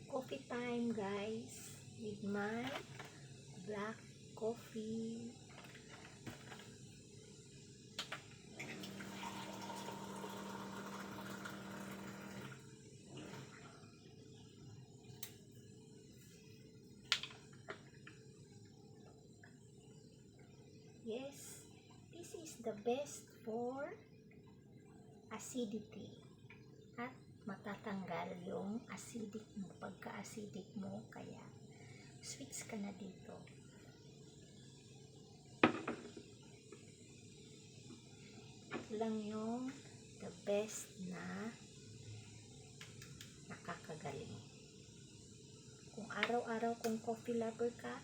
Coffee time, guys, with my black coffee. Yes, this is the best for acidity at matatanggal yung acidic mo, pagka-acidic mo, kaya switch ka na dito. Ito lang yung the best na nakakagaling. Kung araw-araw kung coffee lover ka,